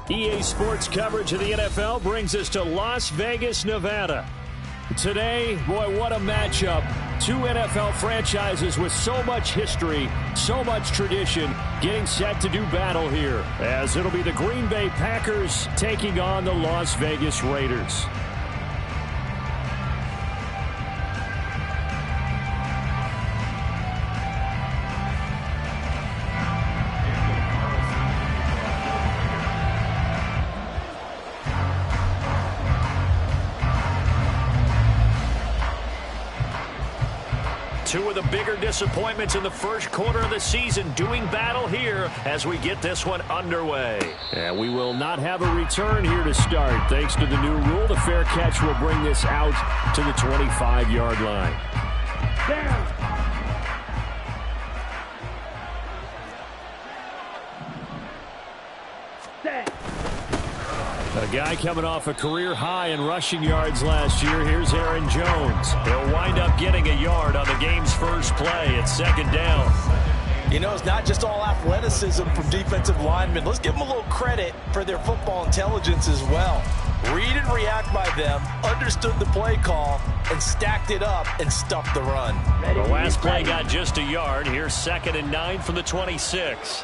EA Sports coverage of the NFL brings us to Las Vegas, Nevada. Today, boy, what a matchup. Two NFL franchises with so much history, so much tradition, getting set to do battle here, as it'll be the Green Bay Packers taking on the Las Vegas Raiders. Two of the bigger disappointments in the first quarter of the season doing battle here as we get this one underway. And we will not have a return here to start. Thanks to the new rule, the fair catch will bring this out to the 25-yard line. Down. A guy coming off a career high in rushing yards last year. Here's Aaron Jones. He'll wind up getting a yard on the game's first play. It's second down. You know, it's not just all athleticism from defensive linemen. Let's give them a little credit for their football intelligence as well. Read and react by them, understood the play call, and stacked it up and stuffed the run. The last play got just a yard. Here's 2nd and 9 from the 26.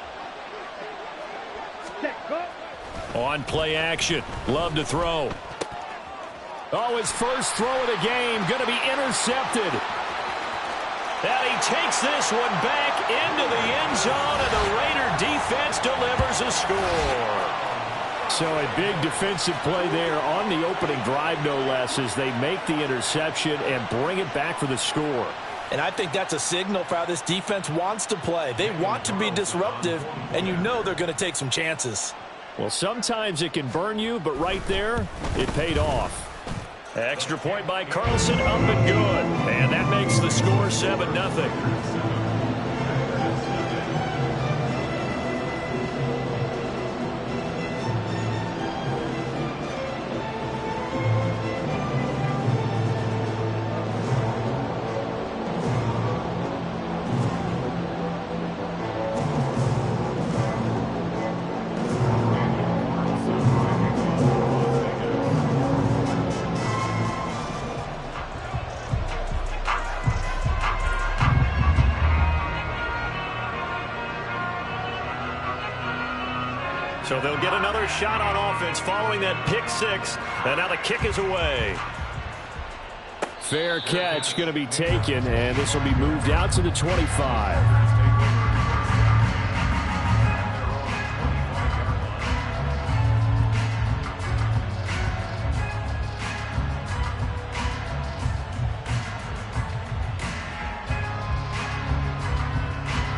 On play action. Love to throw. Oh, his first throw of the game going to be intercepted. And he takes this one back into the end zone, and the Raider defense delivers a score. So a big defensive play there on the opening drive, no less, as they make the interception and bring it back for the score. And I think that's a signal for how this defense wants to play. They want to be disruptive, and you know they're going to take some chances. Well, sometimes it can burn you, but right there, it paid off. Extra point by Carlson, up and good. And that makes the score 7-0. So they'll get another shot on offense following that pick six. And now the kick is away. Fair catch going to be taken, and this will be moved out to the 25.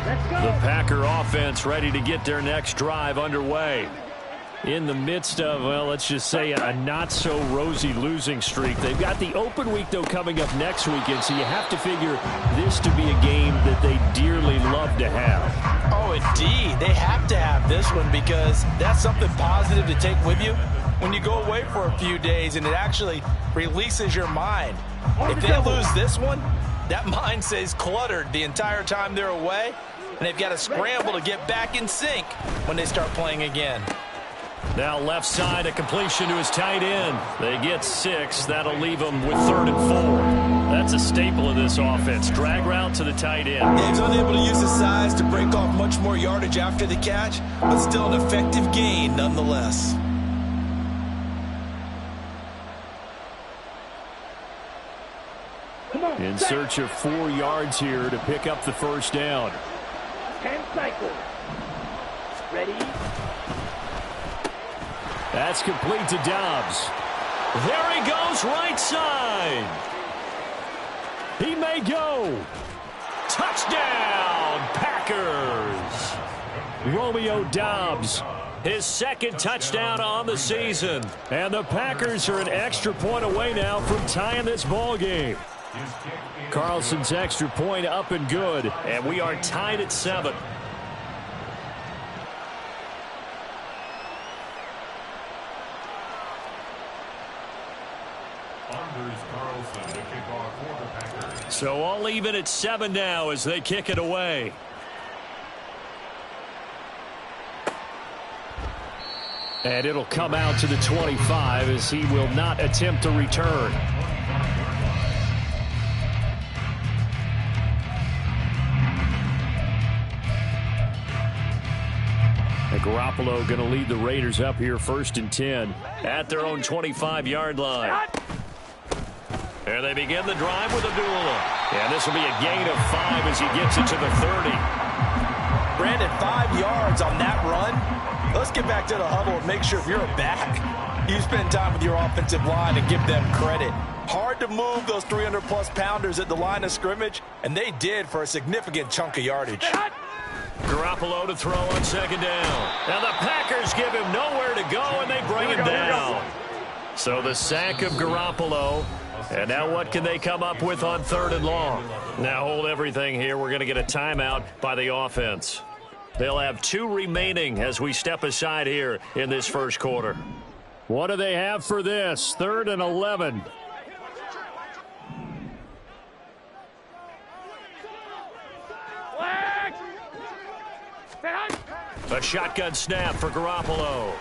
The Packer offense ready to get their next drive underway. In the midst of, well, let's just say a not-so-rosy losing streak. They've got the open week, though, coming up next weekend, so you have to figure this to be a game that they dearly love to have. Oh, indeed. They have to have this one because that's something positive to take with you when you go away for a few days, and it actually releases your mind. If they lose this one, that mind stays cluttered the entire time they're away, and they've got to scramble to get back in sync when they start playing again. Now left side, a completion to his tight end. They get 6. That'll leave them with 3rd and 4. That's a staple of this offense. Drag route to the tight end. Dave's unable to use his size to break off much more yardage after the catch, but still an effective gain nonetheless. In search of 4 yards here to pick up the first down. 10 cycles. Ready? That's complete to Dobbs. There he goes, right side. He may go. Touchdown, Packers. Romeo Dobbs, his 2nd touchdown on the season. And the Packers are an extra point away now from tying this ball game. Carlson's extra point up and good, and we are tied at 7. So all even at 7 now as they kick it away. And it'll come out to the 25 as he will not attempt to return. And Garoppolo going to lead the Raiders up here 1st and 10 at their own 25-yard line. And they begin the drive with Abdullah. And this will be a gain of 5 as he gets it to the 30. Brandon, 5 yards on that run. Let's get back to the huddle and make sure if you're a back, you spend time with your offensive line and give them credit. Hard to move those 300-plus pounders at the line of scrimmage, and they did for a significant chunk of yardage. Garoppolo to throw on 2nd down. And the Packers give him nowhere to go, and they bring him down. So the sack of Garoppolo. And now what can they come up with on 3rd and long? Now hold everything here. We're going to get a timeout by the offense. They'll have 2 remaining as we step aside here in this 1st quarter. What do they have for this? 3rd and 11. A shotgun snap for Garoppolo.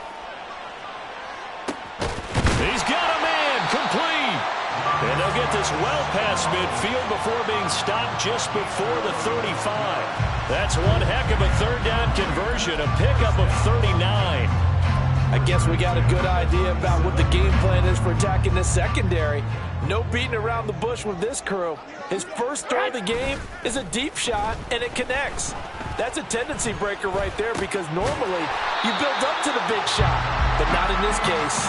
He's got a man complete. And they'll get this well past midfield before being stopped just before the 35. That's one heck of a 3rd down conversion, a pickup of 39. I guess we got a good idea about what the game plan is for attacking this secondary. No beating around the bush with this crew. His first throw of the game is a deep shot, and it connects. That's a tendency breaker right there because normally you build up to the big shot, but not in this case.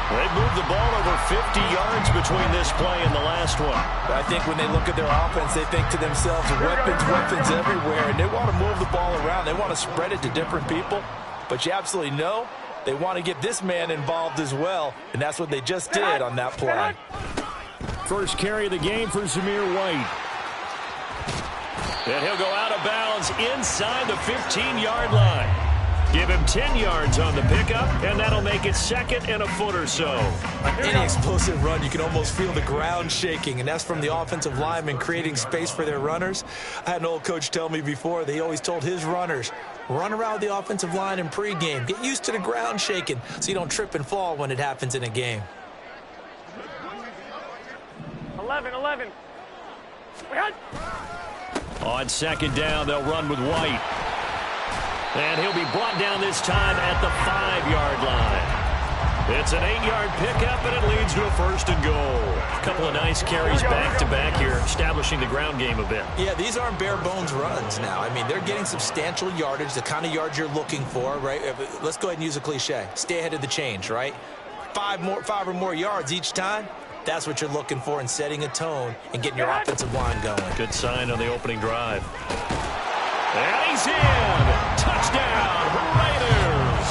They've moved the ball over 50 yards between this play and the last one. I think when they look at their offense, they think to themselves, weapons everywhere, and they want to move the ball around. They want to spread it to different people, but you absolutely know they want to get this man involved as well, and that's what they just did on that play. First carry of the game for Zamir White. And he'll go out of bounds inside the 15-yard line. Give him 10 yards on the pickup, and that'll make it 2nd and a foot or so. On any explosive run, you can almost feel the ground shaking, and that's from the offensive linemen creating space for their runners. I had an old coach tell me before, they always told his runners, run around the offensive line in pregame. Get used to the ground shaking so you don't trip and fall when it happens in a game. 11. On 2nd down, they'll run with White. And he'll be brought down this time at the 5-yard line. It's an 8-yard pickup, and it leads to a 1st and goal. A couple of nice carries back-to-back here, establishing the ground game a bit. Yeah, these aren't bare-bones runs now. I mean, they're getting substantial yardage, the kind of yards you're looking for, right? Let's go ahead and use a cliche. Stay ahead of the change, right? 5 or more yards each time. That's what you're looking for in setting a tone and getting your offensive line going. Good sign on the opening drive. And he's in. Touchdown, Raiders.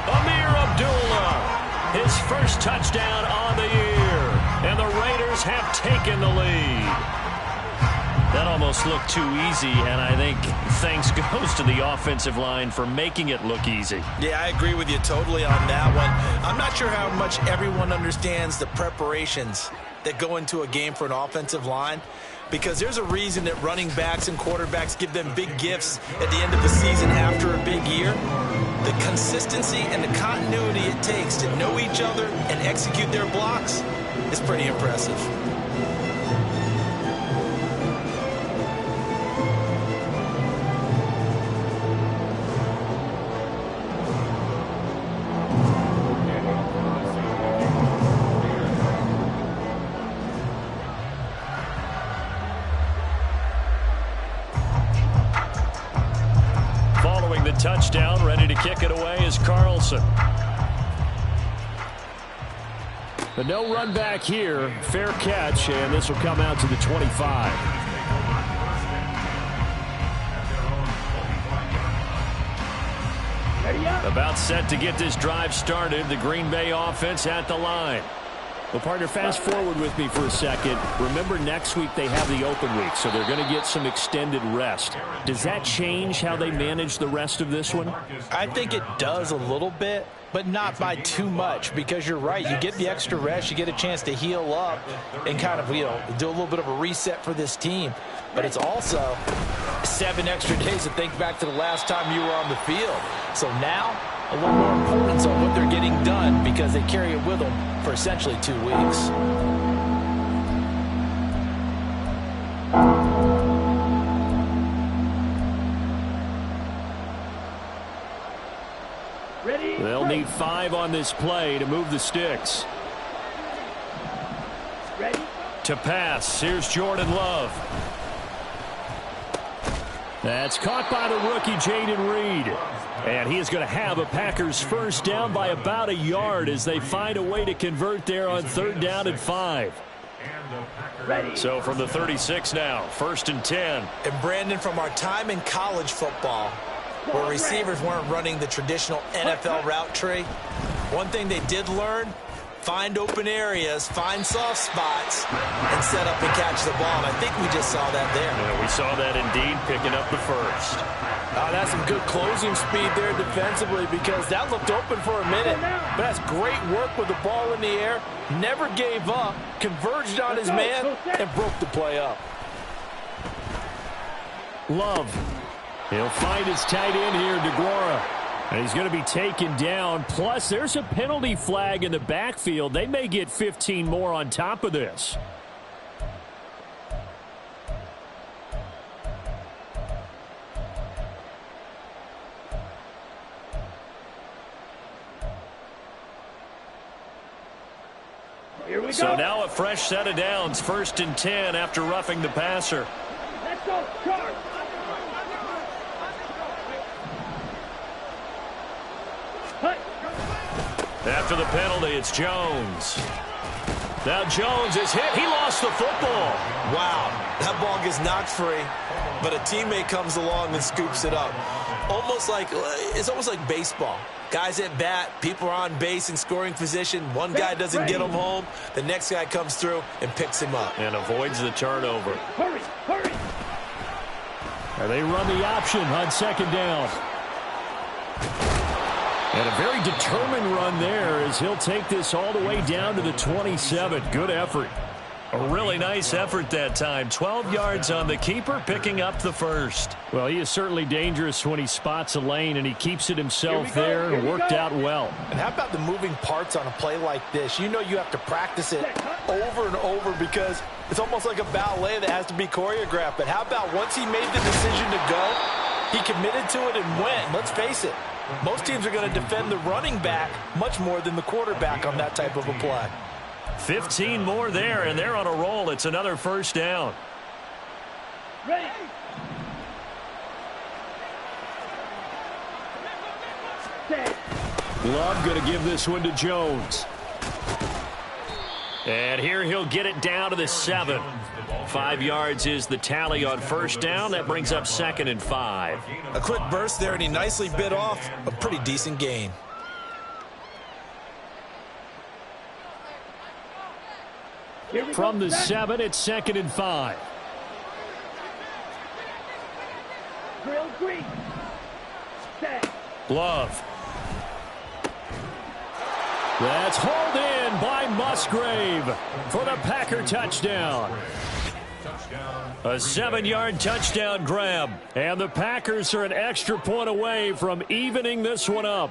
Amir Abdullah, his first touchdown on the year. And the Raiders have taken the lead. That almost looked too easy, and I think thanks goes to the offensive line for making it look easy. Yeah, I agree with you totally on that one. I'm not sure how much everyone understands the preparations that go into a game for an offensive line, because there's a reason that running backs and quarterbacks give them big gifts at the end of the season after a big year. The consistency and the continuity it takes to know each other and execute their blocks is pretty impressive. Touchdown, ready to kick it away is Carlson. But no run back here. Fair catch, and this will come out to the 25. About set to get this drive started. The Green Bay offense at the line. Well, partner, fast forward with me for a second. Remember, next week they have the open week, so they're going to get some extended rest. Does that change how they manage the rest of this one? I think it does a little bit, but not by too much, because you're right. You get the extra rest. You get a chance to heal up and kind of, do a little bit of a reset for this team. But it's also 7 extra days to think back to the last time you were on the field. So now a little more importance on what they're getting done because they carry it with them for essentially 2 weeks. Ready? They'll need 5 on this play to move the sticks. Ready? To pass, here's Jordan Love. That's caught by the rookie Jaden Reed. And he is going to have a Packers first down by about a yard as they find a way to convert there on 3rd down and 5. Ready. So from the 36 now, 1st and 10. And Brandon, from our time in college football, where receivers weren't running the traditional NFL route tree, one thing they did learn: find open areas, find soft spots, and set up and catch the ball. And I think we just saw that there. Yeah, we saw that indeed, picking up the first. That's some good closing speed there defensively, because that looked open for a minute. But that's great work with the ball in the air. Never gave up, converged on his man, and broke the play up. Love. He'll find his tight end here, DeGuara. And he's going to be taken down. Plus, there's a penalty flag in the backfield. They may get 15 more on top of this. Here we go. So now a fresh set of downs. 1st and 10 after roughing the passer. Let's go. Charge. Hut. After the penalty, it's Jones. Now Jones is hit. He lost the football. Wow, that ball gets knocked free, but a teammate comes along and scoops it up. It's almost like baseball. Guys at bat, people are on base in scoring position. One guy doesn't get him home. The next guy comes through and picks him up. And avoids the turnover. Hurry, hurry. And they run the option on 2nd down. And a very determined run there as he'll take this all the way down to the 27. Good effort. A really nice effort that time. 12 yards on the keeper, picking up the first. Well, he is certainly dangerous when he spots a lane, and he keeps it himself there. It worked out well. And how about the moving parts on a play like this? You know you have to practice it over and over because it's almost like a ballet that has to be choreographed. But how about once he made the decision to go, he committed to it and went. Let's face it, most teams are going to defend the running back much more than the quarterback on that type of a play. 15 more there, and they're on a roll. It's another first down. Ready. Set. Love going to give this one to Jones. And here he'll get it down to the 7. 5 yards is the tally on first down. That brings up 2nd and 5. A quick burst there, and he nicely bit off a pretty decent gain. From the 7, it's 2nd and 5. Drill green. Set. Love. That's hauled in by Musgrave for the Packer touchdown. A 7-yard touchdown grab. And the Packers are an extra point away from evening this one up.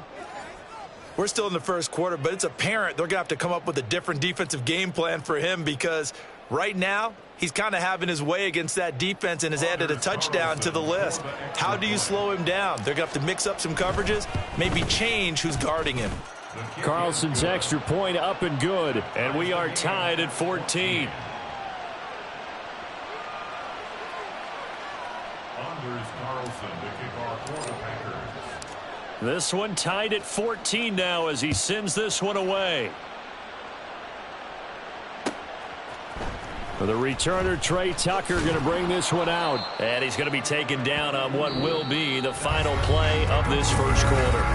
We're still in the first quarter, but it's apparent they're going to have to come up with a different defensive game plan for him because right now he's kind of having his way against that defense and has added a touchdown to the list. How do you slow him down? They're going to have to mix up some coverages, maybe change who's guarding him. Carlson's extra point up and good, and we are tied at 14. This one tied at 14 now as he sends this one away. For the returner, Trey Tucker going to bring this one out. And he's going to be taken down on what will be the final play of this first quarter.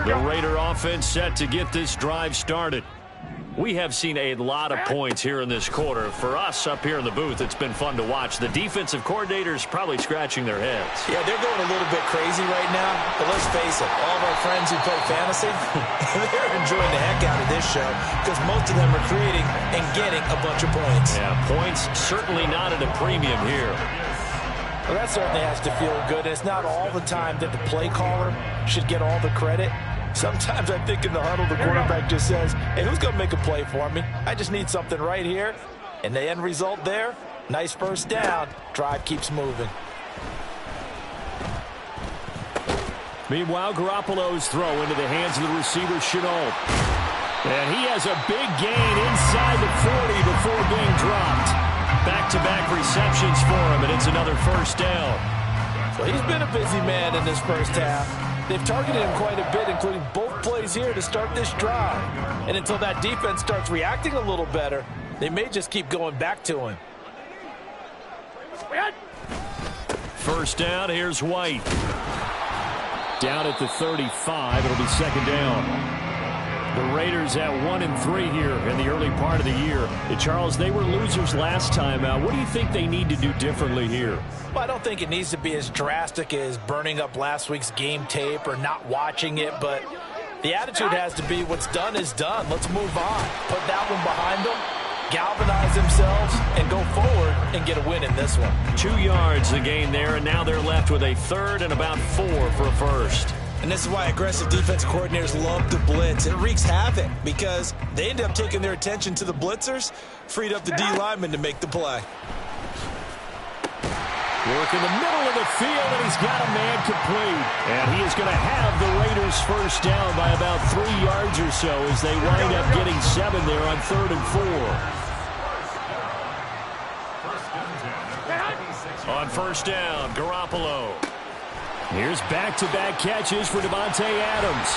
The Raider offense set to get this drive started. We have seen a lot of points here in this quarter. For us up here in the booth, it's been fun to watch. The defensive coordinators probably scratching their heads. Yeah, they're going a little bit crazy right now. But let's face it, all of our friends who play fantasy, they're enjoying the heck out of this show because most of them are creating and getting a bunch of points. Yeah, points certainly not at a premium here. Well, that certainly has to feel good. It's not all the time that the play caller should get all the credit. Sometimes I think in the huddle, the quarterback just says, hey, who's going to make a play for me? I just need something right here. And the end result there, nice first down. Drive keeps moving. Meanwhile, Garoppolo's throw into the hands of the receiver, Chenault. And he has a big gain inside the 40 before being dropped. Back-to-back receptions for him, and it's another first down. So he's been a busy man in this first half. They've targeted him quite a bit, including both plays here to start this drive. And until that defense starts reacting a little better, they may just keep going back to him. First down, here's White. Down at the 35, it'll be second down. The Raiders at 1-3 here in the early part of the year. And Charles, they were losers last time out. What do you think they need to do differently here? Well, I don't think it needs to be as drastic as burning up last week's game tape or not watching it, but the attitude has to be what's done is done. Let's move on. Put that one behind them, galvanize themselves, and go forward and get a win in this one. 2 yards the gain there, and now they're left with a third and about 4 for a first. And this is why aggressive defense coordinators love to blitz. It wreaks havoc because they end up taking their attention to the blitzers, freed up the D lineman to make the play. Work in the middle of the field, and he's got a man complete. And he is going to have the Raiders first down by about 3 yards or so as they wind up getting 7 there on 3rd and 4. On first down, Garoppolo. Here's back-to-back catches for Devontae Adams.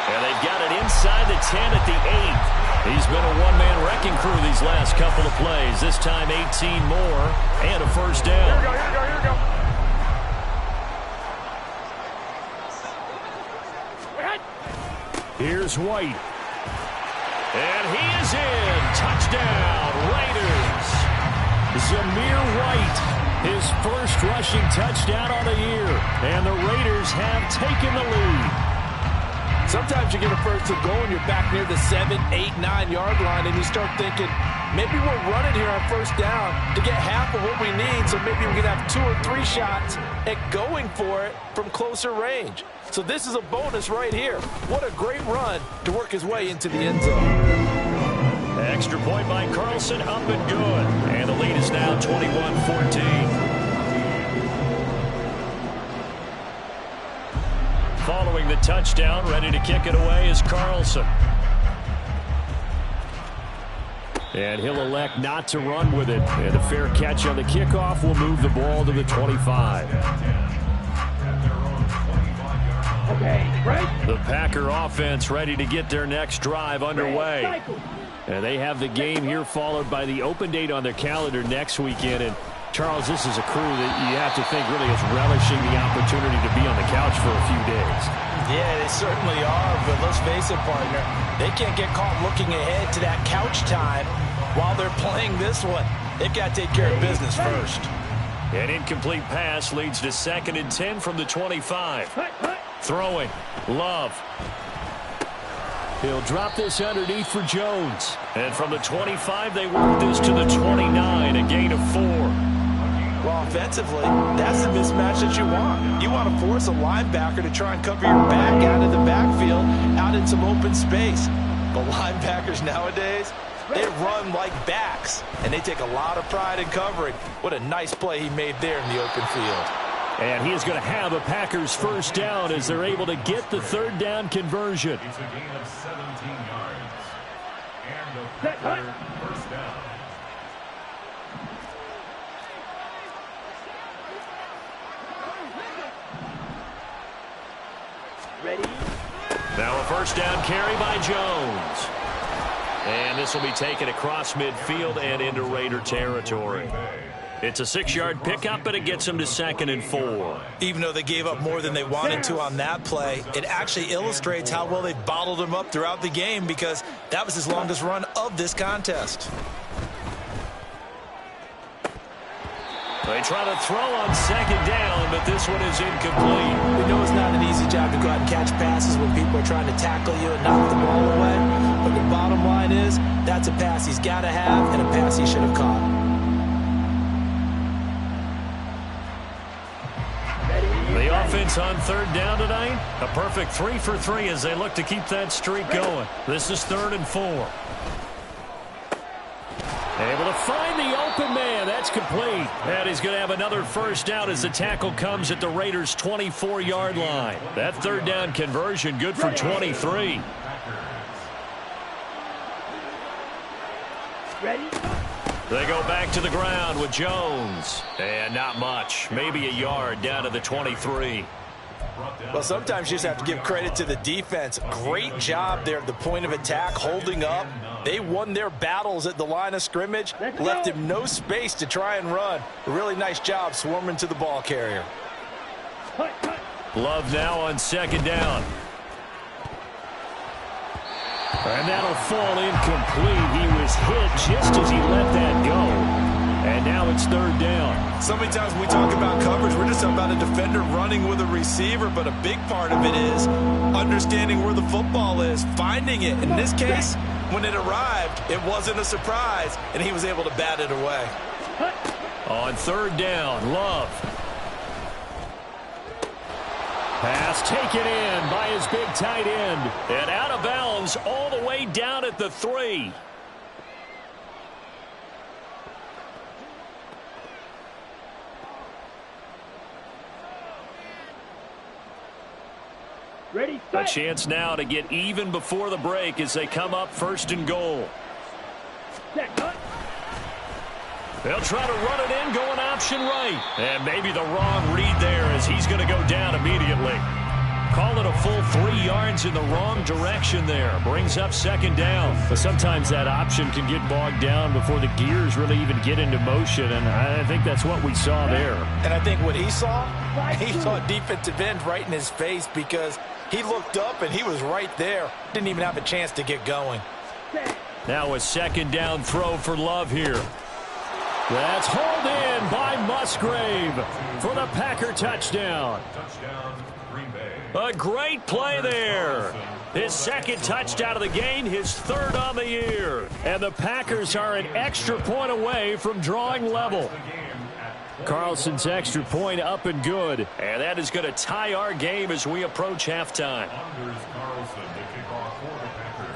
And they've got it inside the 10 at the 8. He's been a one-man wrecking crew these last couple of plays. This time 18 more and a first down. Here we go. Here's White. And he is in. Touchdown, Raiders. Zamir White. His first rushing touchdown on the year. And the Raiders have taken the lead. Sometimes you get a first and goal and you're back near the 7, 8, 9 yard line and you start thinking, maybe we'll run it here on first down to get half of what we need, so maybe we can have 2 or 3 shots at going for it from closer range. So this is a bonus right here. What a great run to work his way into the end zone. Extra point by Carlson, up and good. And the lead is now 21-14. Following the touchdown, ready to kick it away is Carlson. And he'll elect not to run with it. And a fair catch on the kickoff will move the ball to the 25. Okay, right? The Packer offense ready to get their next drive underway. And they have the game here followed by the open date on their calendar next weekend. And Charles, this is a crew that you have to think really is relishing the opportunity to be on the couch for a few days. Yeah, they certainly are, but let's face it, partner. They can't get caught looking ahead to that couch time while they're playing this one. They've got to take care of business first. An incomplete pass leads to 2nd and 10 from the 25. Throwing. Love. He'll drop this underneath for Jones. And from the 25, they work this to the 29, a gain of 4. Well, offensively, that's the mismatch that you want. You want to force a linebacker to try and cover your back out of the backfield, out in some open space. But linebackers nowadays, they run like backs, and they take a lot of pride in covering. What a nice play he made there in the open field. And he is going to have a Packers first down as they're able to get the 3rd down conversion. It's a gain of 17 yards. And a first down. Ready? Now a first down carry by Jones. And this will be taken across midfield and into Raider territory. It's a 6-yard pickup, and it gets them to 2nd and 4. Even though they gave up more than they wanted to on that play, it actually illustrates how well they bottled him up throughout the game because that was his longest run of this contest. They try to throw on 2nd down, but this one is incomplete. We know it's not an easy job to go out and catch passes when people are trying to tackle you and knock the ball away. But the bottom line is, that's a pass he's got to have and a pass he should have caught. The offense on 3rd down tonight, a perfect 3 for 3 as they look to keep that streak going. This is 3rd and 4. Able to find the open man. That's complete. And he's going to have another first down as the tackle comes at the Raiders' 24-yard line. That 3rd down conversion good for 23. Ready? They go back to the ground with Jones. And not much. Maybe a yard down to the 23. Well, sometimes you just have to give credit to the defense. Great job there at the point of attack, holding up. They won their battles at the line of scrimmage, left him no space to try and run. A really nice job swarming to the ball carrier. Love now on 2nd down. And that'll fall incomplete. He was hit just as he let that go. And now it's 3rd down. So many times when we talk about coverage, we're just talking about a defender running with a receiver, but a big part of it is understanding where the football is, finding it. In this case, when it arrived, it wasn't a surprise, and he was able to bat it away. On 3rd down, Love. Pass taken in by his big tight end. And out of bounds all the way down at the 3. Ready, A set. chance now to get even before the break as they come up 1st and goal. Set, cut. They'll try to run it in, going option right. And maybe the wrong read there as he's going to go down immediately. Call it a full 3 yards in the wrong direction there. Brings up 2nd down. But sometimes that option can get bogged down before the gears really even get into motion, and I think that's what we saw there. And I think what he saw defensive end right in his face because he looked up and he was right there. Didn't even have a chance to get going. Now a 2nd down throw for Love here. That's hauled in by Musgrave for the Packer touchdown. Touchdown, Green Bay. A great play there. His 2nd touchdown of the game, his 3rd on the year. And the Packers are an extra point away from drawing level. Carlson's extra point up and good. And that is going to tie our game as we approach halftime. Anders Carlson to kick off for the Packers.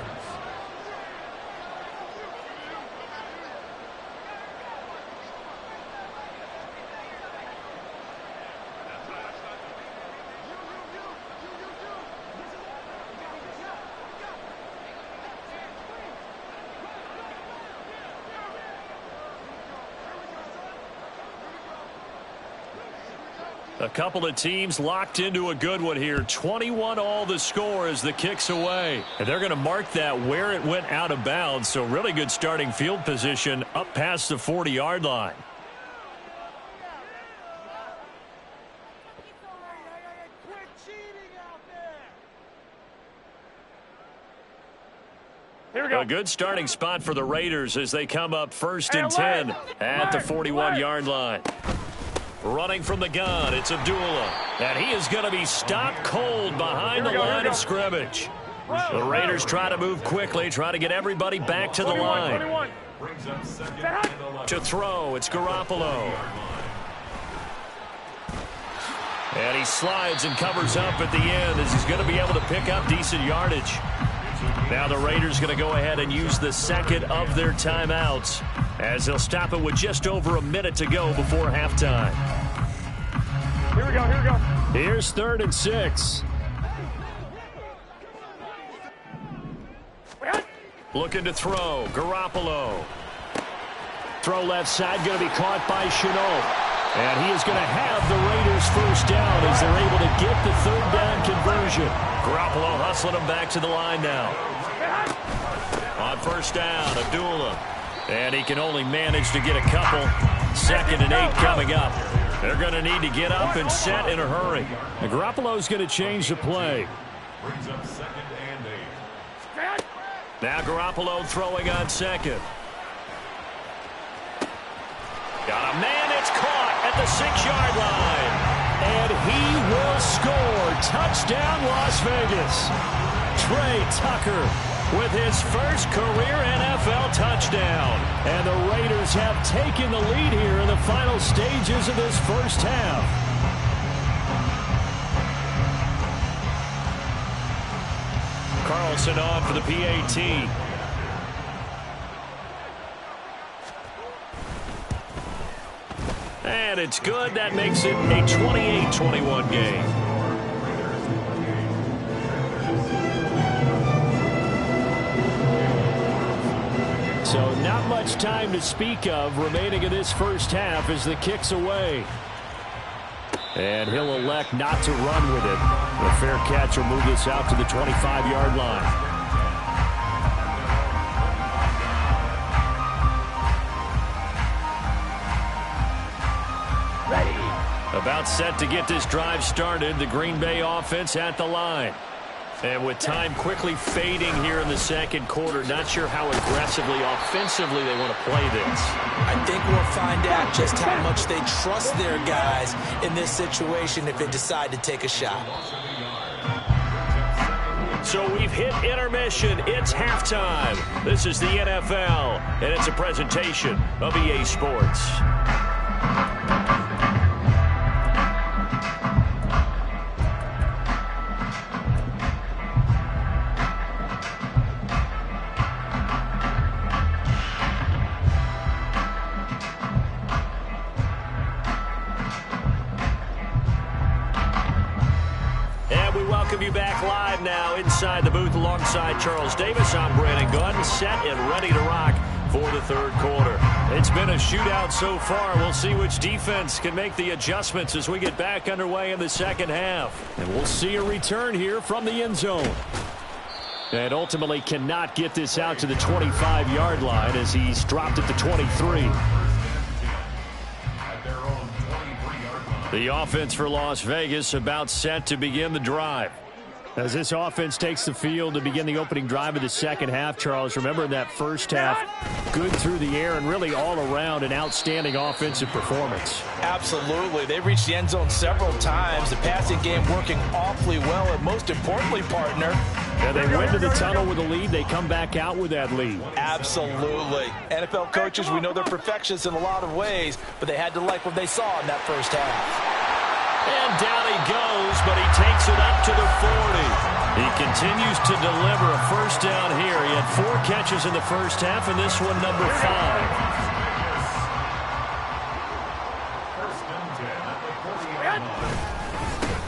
A couple of teams locked into a good one here. 21-all the score as the kick's away. And they're going to mark that where it went out of bounds. So really good starting field position up past the 40-yard line. Here we go. A good starting spot for the Raiders as they come up 1st and 10 at the 41-yard line. Running from the gun, it's Abdullah. And he is going to be stopped cold behind the line of scrimmage. The Raiders try to move quickly, try to get everybody back to the line. Brings up 2nd and 11. To throw, it's Garoppolo. And he slides and covers up at the end as he's going to be able to pick up decent yardage. Now the Raiders going to go ahead and use the 2nd of their timeouts as they'll stop it with just over a minute to go before halftime. Here we go, here we go. Here's 3rd and 6. Looking to throw, Garoppolo. Throw left side, going to be caught by Chenault. And he is going to have the Raiders first down as they're able to get the 3rd down conversion. Garoppolo hustling him back to the line now. On 1st down, Abdullah. And he can only manage to get a couple. 2nd and 8 coming up. They're going to need to get up and set in a hurry. And Garoppolo's going to change the play. Brings up 2nd and 8. Now Garoppolo throwing on 2nd. Got a man, it's caught at the 6-yard line. And he will score. Touchdown, Las Vegas. Trey Tucker with his first career NFL touchdown. And the Raiders have taken the lead here in the final stages of this first half. Carlson on for the PAT. And it's good. That makes it a 28-21 game. So not much time to speak of remaining in this first half as the kick's away. And he'll elect not to run with it. The fair catch will move this out to the 25-yard line. About set to get this drive started. The Green Bay offense at the line. And with time quickly fading here in the second quarter, not sure how aggressively, offensively they want to play this. I think we'll find out just how much they trust their guys in this situation if they decide to take a shot. So we've hit intermission. It's halftime. This is the NFL, and it's a presentation of EA Sports. You back live now inside the booth alongside Charles Davis. I'm Brandon Gunn, set and ready to rock for the third quarter. It's been a shootout so far. We'll see which defense can make the adjustments as we get back underway in the second half. And we'll see a return here from the end zone. And ultimately cannot get this out to the 25-yard line as he's dropped at the 23. The offense for Las Vegas about set to begin the drive. As this offense takes the field to begin the opening drive of the second half, Charles, remember in that first half, good through the air and really all around an outstanding offensive performance. Absolutely. They reached the end zone several times. The passing game working awfully well, and most importantly, partner, and they went to the tunnel with a lead. They come back out with that lead. Absolutely. NFL coaches, we know they're perfectionists in a lot of ways, but they had to like what they saw in that first half. And down he goes, but he takes it up to the 40. He continues to deliver a first down here. He had 4 catches in the first half, and this one number 5.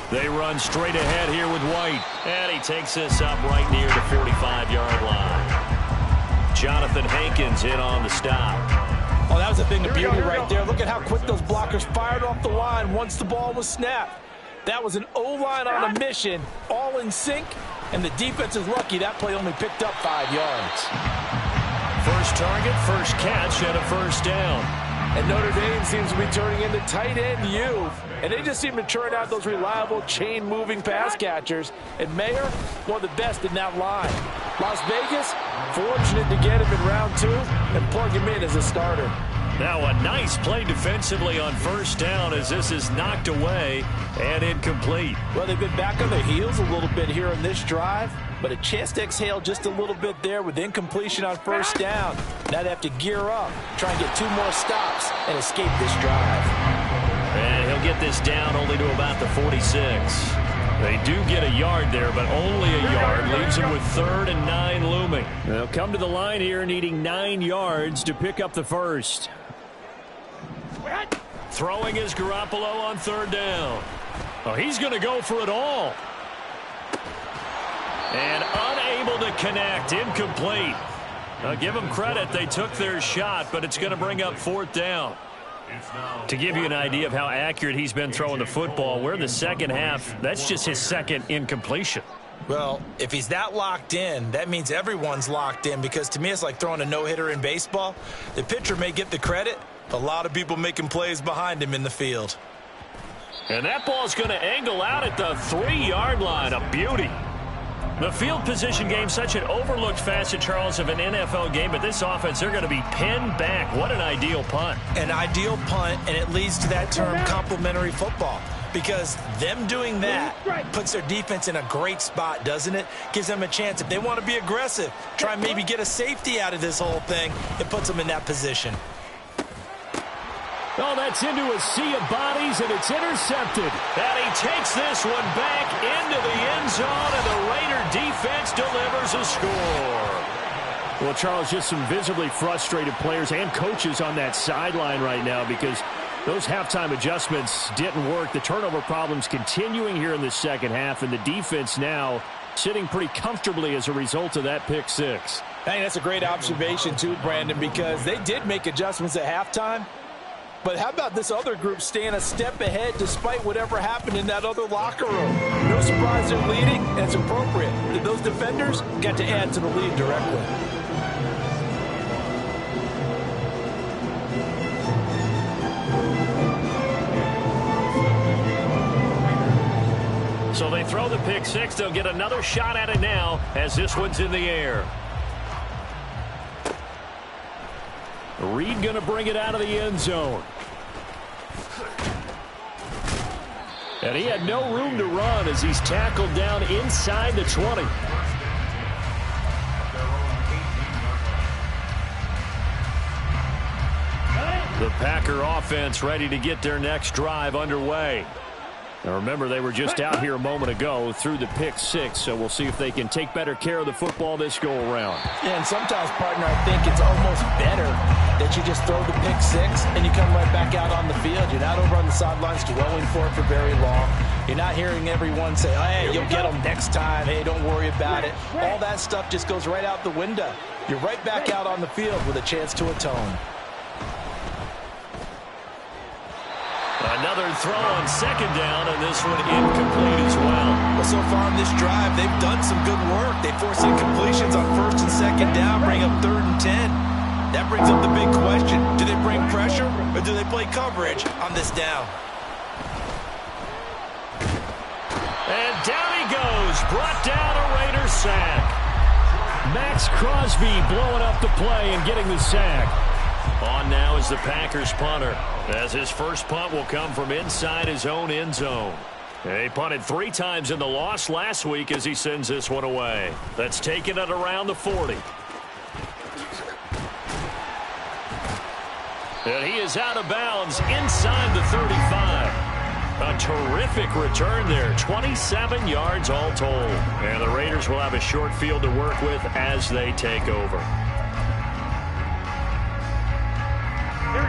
They run straight ahead here with White. And he takes this up right near the 45-yard line. Jonathan Hankins in on the stop. Oh, that was a thing of beauty right there. Look at how quick those blockers fired off the line once the ball was snapped. That was an O-line on a mission, all in sync, and the defense is lucky that play only picked up 5 yards. First target, first catch, and a first down. And Notre Dame seems to be turning into tight end U, and they just seem to turn out those reliable chain-moving pass catchers. And Mayer, one of the best in that line. Las Vegas, fortunate to get him in round 2 and plug him in as a starter. Now a nice play defensively on first down as this is knocked away and incomplete. Well, they've been back on their heels a little bit here on this drive, but a chance to exhale just a little bit there with incompletion on first down. Now they have to gear up, try and get 2 more stops and escape this drive. And he'll get this down only to about the 46. They do get a yard there, but only a yard. Leaves them with 3rd and 9 looming. They'll come to the line here needing 9 yards to pick up the first. Throwing is Garoppolo on 3rd down. Oh, he's going to go for it all. And unable to connect. Incomplete. I'll give them credit. They took their shot, but it's going to bring up 4th down. To give you an idea of how accurate he's been throwing the football, we're in the second half. That's just his 2nd incompletion. Well, if he's that locked in, that means everyone's locked in, because to me it's like throwing a no-hitter in baseball. The pitcher may get the credit, A lot of people making plays behind him in the field. And that ball's going to angle out at the 3-yard line. A beauty. The field position game, such an overlooked facet, Charles, of an NFL game, but this offense, they're going to be pinned back. What an ideal punt. An ideal punt, and it leads to that term complementary football, because them doing that puts their defense in a great spot, doesn't it? Gives them a chance. If they want to be aggressive, try and maybe get a safety out of this whole thing, it puts them in that position. Oh, that's into a sea of bodies, and it's intercepted. And he takes this one back into the end zone, and the Raider defense delivers a score. Well, Charles, just some visibly frustrated players and coaches on that sideline right now because those halftime adjustments didn't work. The turnover problems continuing here in the second half, and the defense now sitting pretty comfortably as a result of that pick six. I think that's a great observation, too, Brandon, because they did make adjustments at halftime. But how about this other group staying a step ahead despite whatever happened in that other locker room? No surprise they're leading, and it's appropriate. Those defenders got to add to the lead directly. So they throw the pick six. They'll get another shot at it now as this one's in the air. Reed going to bring it out of the end zone. And he had no room to run as he's tackled down inside the 20. The Packer offense ready to get their next drive underway. Now remember, they were just out here a moment ago through the pick six, so we'll see if they can take better care of the football this go-around. Yeah, and sometimes, partner, I think it's almost better that you just throw the pick six and you come right back out on the field. You're not over on the sidelines dwelling for it for very long. You're not hearing everyone say, hey, you'll get them next time. Hey, don't worry about it. All that stuff just goes right out the window. You're right back out on the field with a chance to atone. Another throw on second down, and this one incomplete as well. Well, so far on this drive, they've done some good work. They force incompletions on first and second down, bring up 3rd and 10. That brings up the big question. Do they bring pressure, or do they play coverage on this down? And down he goes, brought down a Raider sack. Max Crosby blowing up the play and getting the sack. On now is the Packers punter, as his first punt will come from inside his own end zone. He punted 3 times in the loss last week as he sends this one away. That's taken it around the 40. And he is out of bounds inside the 35. A terrific return there, 27 yards all told. And the Raiders will have a short field to work with as they take over.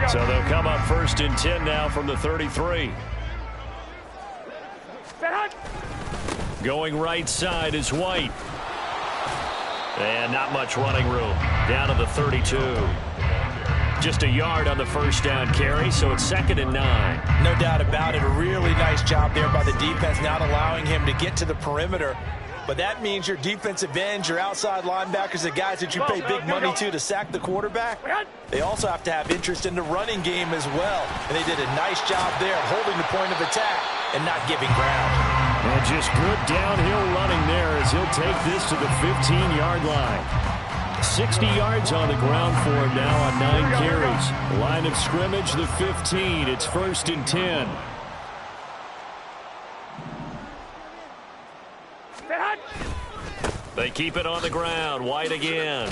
So they'll come up 1st and 10 now from the 33. Going right side is White. And not much running room. Down to the 32. Just a yard on the first down carry, so it's 2nd and 9. No doubt about it. A really nice job there by the defense, not allowing him to get to the perimeter. But that means your defensive ends, your outside linebackers, the guys that you pay big money to sack the quarterback, they also have to have interest in the running game as well. And they did a nice job there holding the point of attack and not giving ground. And just good downhill running there as he'll take this to the 15-yard line. 60 yards on the ground for him now on 9 carries. Line of scrimmage, the 15. It's 1st and 10. They keep it on the ground. White again.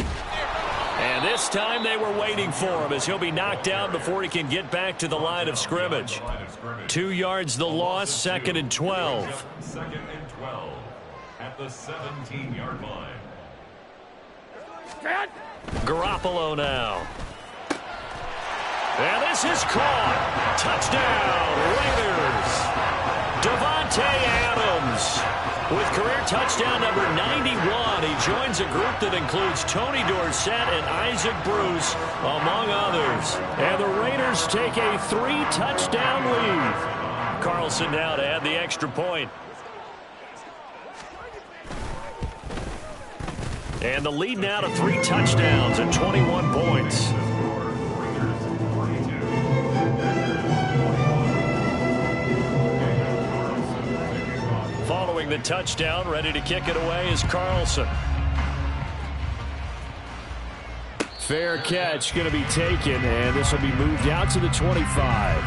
And this time they were waiting for him as he'll be knocked down before he can get back to the line of scrimmage. 2 yards the loss, 2nd and 12. 2nd and 12 at the 17-yard line. Garoppolo now. And this is caught. Touchdown, Raiders. Devontae Adams with career touchdown number 91. He joins a group that includes Tony Dorsett and Isaac Bruce, among others. And the Raiders take a 3-touchdown lead. Carlson now to add the extra point. And the lead now to 3 touchdowns and 21 points. the touchdown. Ready to kick it away is Carlson. Fair catch going to be taken, and this will be moved out to the 25.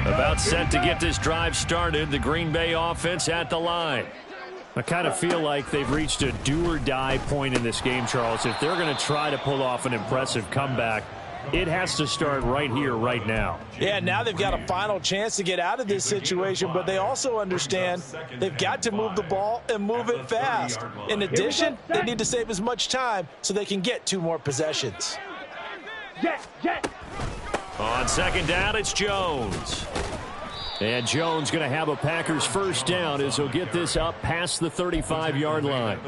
About set to get this drive started. The Green Bay offense at the line. I kind of feel like they've reached a do-or-die point in this game, Charles. If they're going to try to pull off an impressive comeback, it has to start right here, right now. Yeah, now they've got a final chance to get out of this situation, but they also understand they've got to move the ball and move it fast. In addition, they need to save as much time so they can get 2 more possessions. On second down, it's Jones. And Jones going to have a Packers first down as he'll get this up past the 35-yard line.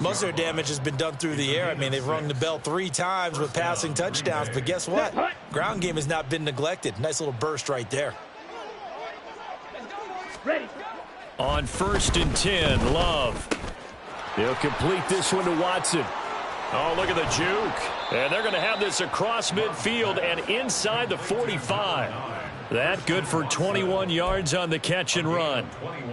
Most of their damage has been done through the air. I mean, they've rung the bell 3 times with passing touchdowns, but guess what? Ground game has not been neglected. Nice little burst right there. Ready. On 1st and 10, Love. He'll complete this one to Watson. Oh, look at the juke. And they're going to have this across midfield and inside the 45. That good for 21 yards on the catch and run.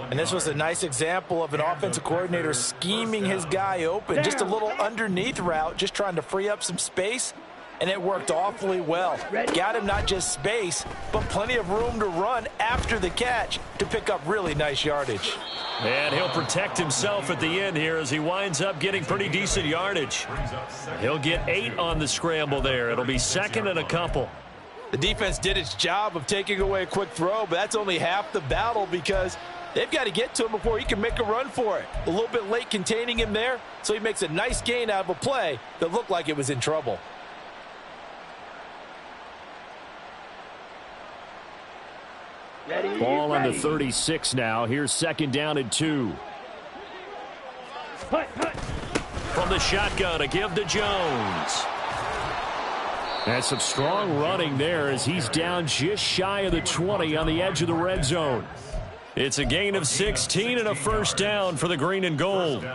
And this was a nice example of an offensive coordinator scheming his guy open. Just a little underneath route, just trying to free up some space. And it worked awfully well. Got him not just space, but plenty of room to run after the catch to pick up really nice yardage. And he'll protect himself at the end here as he winds up getting pretty decent yardage. He'll get 8 on the scramble there. It'll be 2nd and a couple. The defense did its job of taking away a quick throw, but that's only half the battle because they've got to get to him before he can make a run for it. A little bit late containing him there, so he makes a nice gain out of a play that looked like it was in trouble. Ball on the 36 now. Here's 2nd down and 2. From the shotgun, a give to Jones. And some strong running there as he's down just shy of the 20 on the edge of the red zone. It's a gain of 16 and a first down for the green and gold.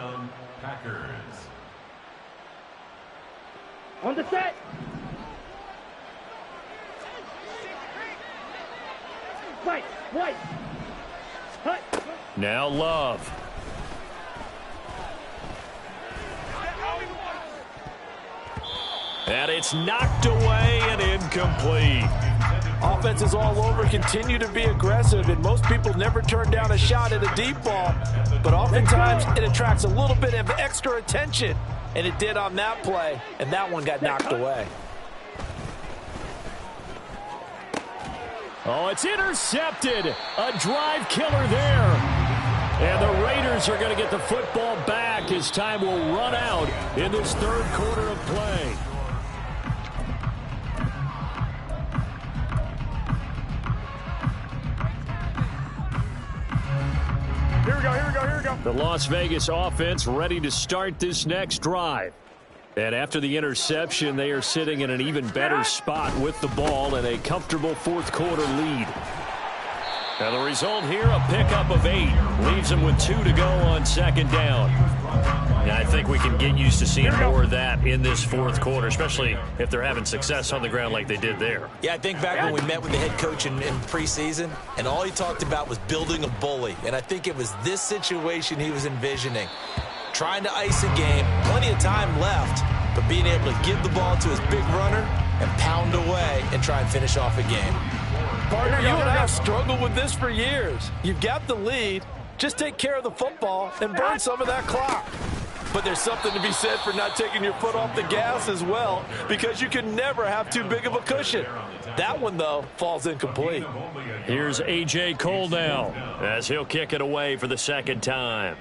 On the set. Right. Now Love. And it's knocked away and incomplete. Offenses all over continue to be aggressive, and most people never turn down a shot at a deep ball. But oftentimes it attracts a little bit of extra attention, and it did on that play, and that one got knocked away. Oh, it's intercepted. A drive killer there. And the Raiders are going to get the football back as time will run out in this 3rd quarter of play. Here we go. The Las Vegas offense ready to start this next drive. And after the interception, they are sitting in an even better spot with the ball and a comfortable 4th quarter lead. Now the result here, a pickup of 8. Leaves them with 2 to go on 2nd down. Now I think we can get used to seeing more of that in this 4th quarter, especially if they're having success on the ground like they did there. Yeah, I think back when we met with the head coach in preseason, and all he talked about was building a bully. And I think it was this situation he was envisioning. Trying to ice a game, plenty of time left, but being able to give the ball to his big runner and pound away and try and finish off a game. Partner, you and I have struggled with this for years. You've got the lead. Just take care of the football and burn some of that clock. But there's something to be said for not taking your foot off the gas as well, because you can never have too big of a cushion. That one, though, falls incomplete. Here's A.J. Cole now as he'll kick it away for the 2nd time.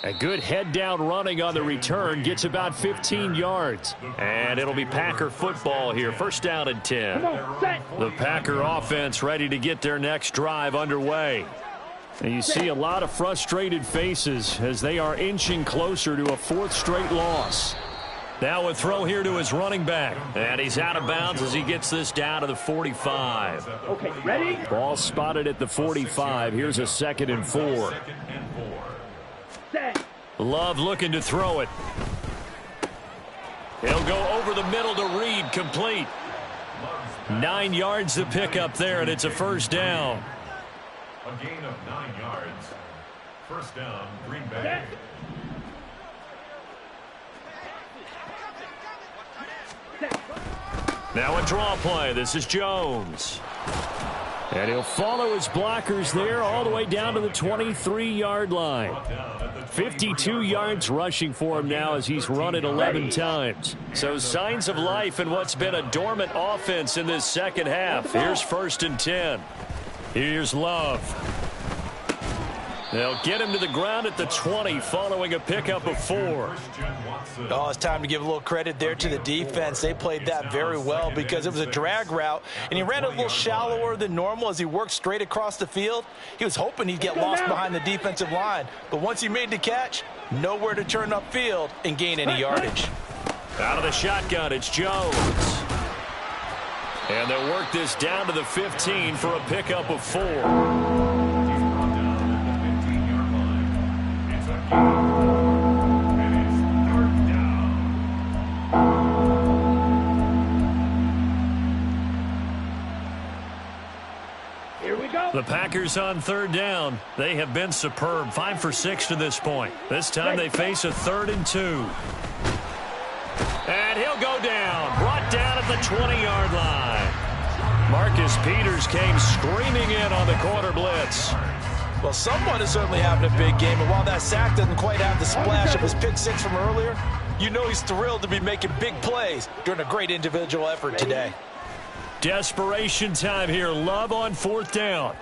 A good head-down running on the return gets about 15 yards. And it'll be Packer football here. 1st down and 10. The Packer offense ready to get their next drive underway. And you see a lot of frustrated faces as they are inching closer to a 4th straight loss. Now a throw here to his running back. And he's out of bounds as he gets this down to the 45. Okay, ready? Ball spotted at the 45. Here's a 2nd and 4. Set. Love looking to throw it. He'll go over the middle to Reed, complete. 9 yards to pick up there, and it's a first down. A gain of 9 yards. First down, Green Bay. Now a draw play. This is Jones. And he'll follow his blockers there all the way down to the 23-yard line. 52 yards rushing for him now as he's run it 11 times. So signs of life in what's been a dormant offense in this second half. Here's 1st and 10. Here's Love. They'll get him to the ground at the 20 following a pickup of 4. Oh, it's time to give a little credit there to the defense. They played that very well because it was a drag route, and he ran it a little shallower than normal as he worked straight across the field. He was hoping he'd get lost behind the defensive line, but once he made the catch, nowhere to turn upfield and gain any yardage. Out of the shotgun, it's Jones. And they'll work this down to the 15 for a pickup of 4. The Packers on 3rd down. They have been superb. 5 for 6 to this point. This time they face a 3rd and 2. And he'll go down. Brought down at the 20-yard line. Marcus Peters came screaming in on the quarter blitz. Well, someone is certainly having a big game, and while that sack doesn't quite have the splash of his pick 6 from earlier, you know he's thrilled to be making big plays during a great individual effort today. Desperation time here. Love on 4th down.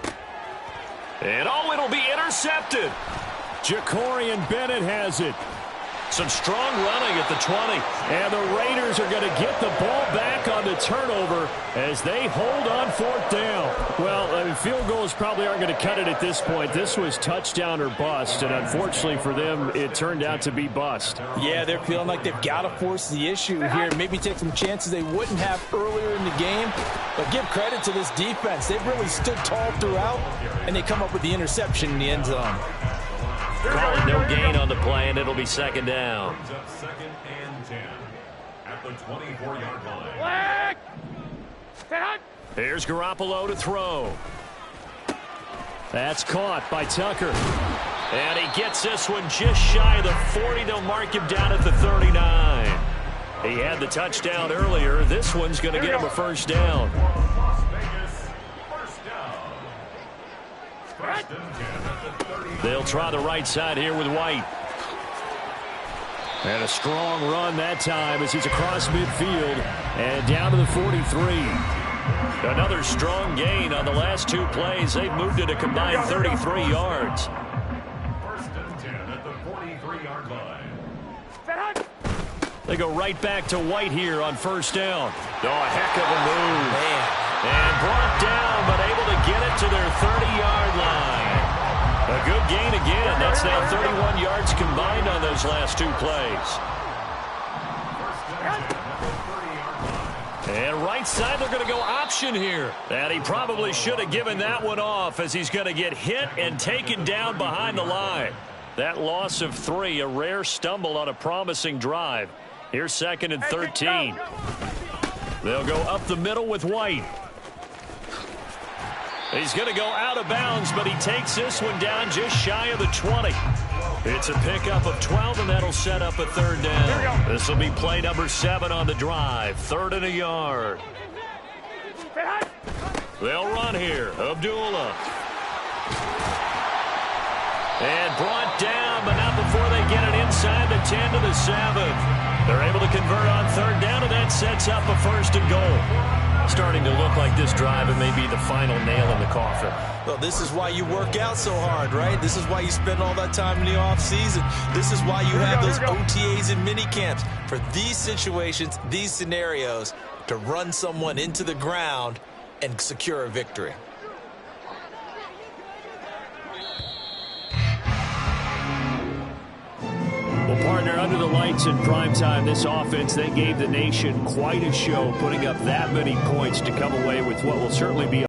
And it'll be intercepted. Jacorian Bennett has it. Some strong running at the 20. And the Raiders are going to get the ball back on the turnover as they hold on 4th down. Well, field goals probably aren't going to cut it at this point. This was touchdown or bust, and unfortunately for them, it turned out to be bust. Yeah, they're feeling like they've got to force the issue here. Maybe take some chances they wouldn't have earlier in the game. But give credit to this defense. They've really stood tall throughout, and they come up with the interception in the end zone. Calling no gain on the play, and it'll be 2nd down. 2nd and 10 at the 24-yard line. Here's Garoppolo to throw. That's caught by Tucker. And he gets this one just shy of the 40. They'll mark him down at the 39. He had the touchdown earlier. This one's going to get him a first down. Las Vegas, first down. 1st and 10 at the 30. They'll try the right side here with White. And a strong run that time as he's across midfield and down to the 43. Another strong gain on the last 2 plays. They've moved it a combined 33 yards. 1st and 10 at the 43-yard line. They go right back to White here on 1st down. Oh, a heck of a move. Man. And brought down, but able to get it to their 30-yard line. A good gain again. That's now 31 yards combined on those last 2 plays. And right side, they're going to go option here. And he probably should have given that one off as he's going to get hit and taken down behind the line. That loss of 3, a rare stumble on a promising drive. Here's 2nd and 13. They'll go up the middle with White. He's going to go out of bounds, but he takes this one down just shy of the 20. It's a pickup of 12, and that'll set up a 3rd down. This will be play number 7 on the drive. 3rd and a yard. They'll run here. Abdullah. And brought down, but not before they get it inside the 10 to the 7. They're able to convert on 3rd down, and that sets up a 1st and goal. Starting to look like this drive, it may be the final nail in the coffin. Well, this is why you work out so hard, right? This is why you spend all that time in the offseason. This is why you have those OTAs and mini camps for these situations, these scenarios, to run someone into the ground and secure a victory. Well, partner, under the lights in primetime, this offense, they gave the nation quite a show, putting up that many points to come away with what will certainly be